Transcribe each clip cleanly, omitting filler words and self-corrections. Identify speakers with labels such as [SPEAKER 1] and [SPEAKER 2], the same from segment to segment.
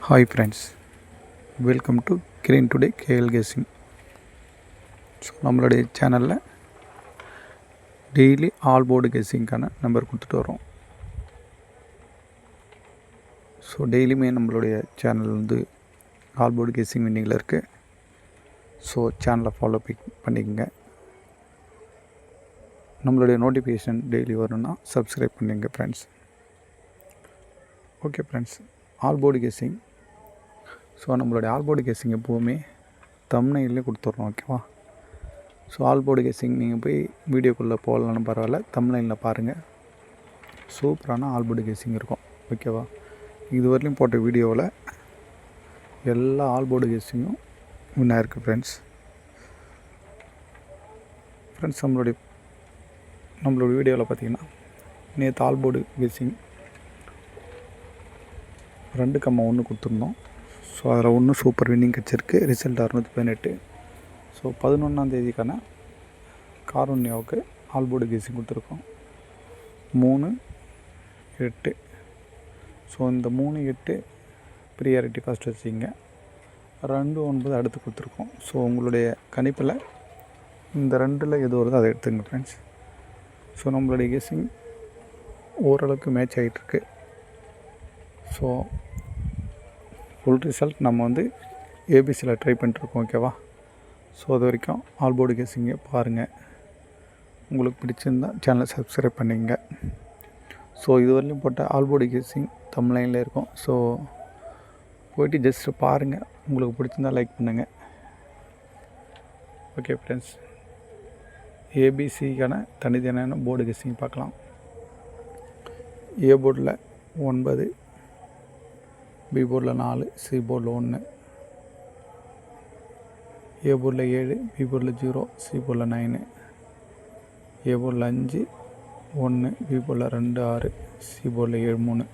[SPEAKER 1] Hi friends, welcome to Green Today KL Guessing. So நம்மளுடைய சேனலில் daily all board கெஸ்ஸிங்க்கான number கொடுத்துட்டு வரோம். So டெய்லியுமே நம்மளுடைய சேனல் வந்து ஆல் போர்டு கெஸ்ஸிங் வின்னிங்கில் இருக்குது. ஸோ சேனலை ஃபாலோ பண்ணிக்கோங்க. நம்மளுடைய நோட்டிஃபிகேஷன் டெய்லி வரணும்னா சப்ஸ்கிரைப் பண்ணிங்க friends. Okay friends, all board guessing. So நம்மளுடைய ஆல் போர்டு கெஸ்ஸிங் எப்போவுமே தம்ப்நெயிலே கொடுத்துட்றோம், ஓகேவா? ஸோ ஆல் போர்டு கெஸ்ஸிங் நீங்கள் போய் வீடியோக்குள்ளே போகலன்னு பரவாயில்ல, தம்ப்நெயிலில் பாருங்கள். சூப்பரான ஆல் போர்டு கெஸ்ஸிங் இருக்கும், ஓகேவா? இது வரையிலும் போட்ட வீடியோவில் எல்லா ஆல் போர்டு கெஸ்ஸிங்கும் வின்னாக இருக்குது ஃப்ரெண்ட்ஸ். நம்மளுடைய வீடியோவில் பார்த்தீங்கன்னா நேற்று ஆல் போர்டு கெஸ்ஸிங் 2,1 கொடுத்துருந்தோம். ஸோ அதில் ஒன்று சூப்பர் வின்னிங் கிடச்சிருக்கு. ரிசல்ட் 618. ஸோ 11ஆம் காருண்யாவுக்கு ஆல் போர்டு கெஸ்ஸிங் கொடுத்துருக்கோம் 3-8. ஸோ இந்த 3-8 ப்ரியாரிட்டி ஃபஸ்ட் வச்சுங்க. 2-9 அடுத்து கொடுத்துருக்கோம். ஸோ உங்களுடைய கணிப்பில் இந்த 2ல் எது வருதோ அதை எடுத்துங்க ஃப்ரெண்ட்ஸ். ஸோ நம்மளுடைய கெஸ்ஸிங் ஓரளவுக்கு மேட்ச் ஆகிட்டுருக்கு. ஸோ ஃபுல் ரிசல்ட் நம்ம வந்து ஏபிசியில் ட்ரை பண்ணிட்டுருக்கோம், ஓகேவா? ஸோ அது வரைக்கும் ஆல் போர்டு கெஸ்ஸிங்கை பாருங்கள். உங்களுக்கு பிடிச்சிருந்தால் சேனலை சப்ஸ்கிரைப் பண்ணிங்க. ஸோ இது வரையிலும் போட்ட ஆல் போர்டு கெஸ்ஸிங் தம்ப்நெயிலில் இருக்கும். ஸோ போய்ட்டு ஜஸ்ட்டு பாருங்கள். உங்களுக்கு பிடிச்சிருந்தால் லைக் பண்ணுங்கள். ஓகே ஃப்ரெண்ட்ஸ், ஏபிசிக்கான தனித்தனியான போர்டு கெஸ்ஸிங் பார்க்கலாம். ஏ போர்டில் 9, பி போர்டில் 4, சி போர்டில் 1, ஏ போர்டில் 7, பி போர்டில் 0, சி போர்டில் 9, ஏ போர்டில் 5, 1, பி போர்டில் 2, 6, சி போர்டில் 7, 3.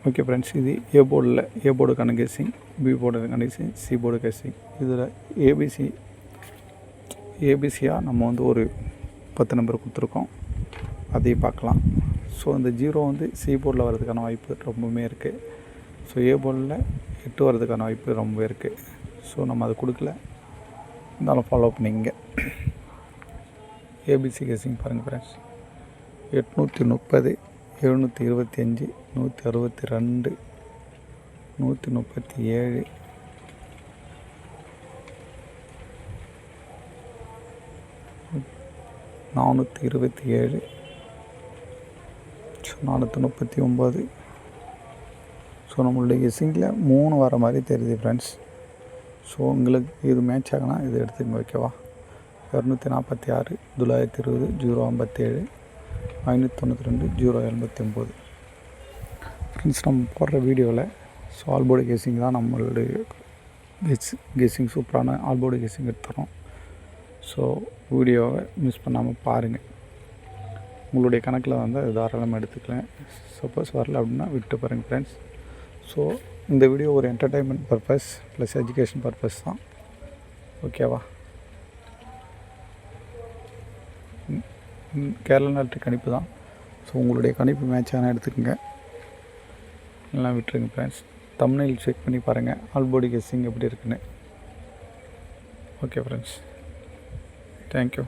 [SPEAKER 1] ஓகே ஃப்ரெண்ட்ஸ், இது ஏ போர்டுக்கான கெஸ்ஸிங், பி போர்டுக்கான கெஸ்ஸிங், சி போர்டு கெஸ்ஸிங். இதில் ஏபிசியாக நம்ம வந்து ஒரு 10 நம்பர் கொடுத்துருக்கோம், அதையும் பார்க்கலாம். ஸோ இந்த 0 வந்து சி போர்டில் வர்றதுக்கான வாய்ப்பு ரொம்பவுமே இருக்குது. ஸோ ஏ போர்டில் 8 வர்றதுக்கான வாய்ப்பு ரொம்பவே இருக்குது. ஸோ நம்ம அதை கொடுக்கல, இருந்தாலும் ஃபாலோ பண்ணிங்க. ஏபிசி கெஸ்ஸிங் பாருங்கள் ஃப்ரெண்ட்ஸ். 830, 725, 162, 137, 427, 439. ஸோ நம்மளுடைய கெஸ்ஸிங்கில் 3 வர மாதிரி தெரியுது ஃப்ரெண்ட்ஸ். ஸோ உங்களுக்கு இது மேட்ச் ஆகினா இது எடுத்துக்கங்க, ஓகேவா? 246, 920, 057, 592, 089. ஃப்ரெண்ட்ஸ், நம்ம போடுற வீடியோவில் ஸோ ஆல் போர்டு கெஸ்ஸிங் தான் நம்மளுடைய கெஸ்ஸிங் சூப்பரான ஆல் போர்டு கெஸ்ஸிங் எடுத்துகிறோம். ஸோ வீடியோவை மிஸ் பண்ணாமல் பாருங்கள். உங்களுடைய கணக்கில் வந்து அது தாராளமாக எடுத்துக்கலாம். சப்போஸ் வரல அப்படின்னா விட்டு பாருங்கள் ஃப்ரெண்ட்ஸ். ஸோ இந்த வீடியோ ஒரு entertainment purpose plus education purpose தான், ஓகேவா? கேரளா நாட்டு கணிப்பு தான். ஸோ உங்களுடைய கணிப்பு மேட்ச் ஆனால் எடுத்துக்கோங்க, எல்லாம் விட்டுருங்க ஃப்ரெண்ட்ஸ். தம்ப்நெயில் செக் பண்ணி பாருங்கள் ஆல் போர்டு கெஸ்ஸிங் எப்படி இருக்குன்னு. Okay friends, thank you.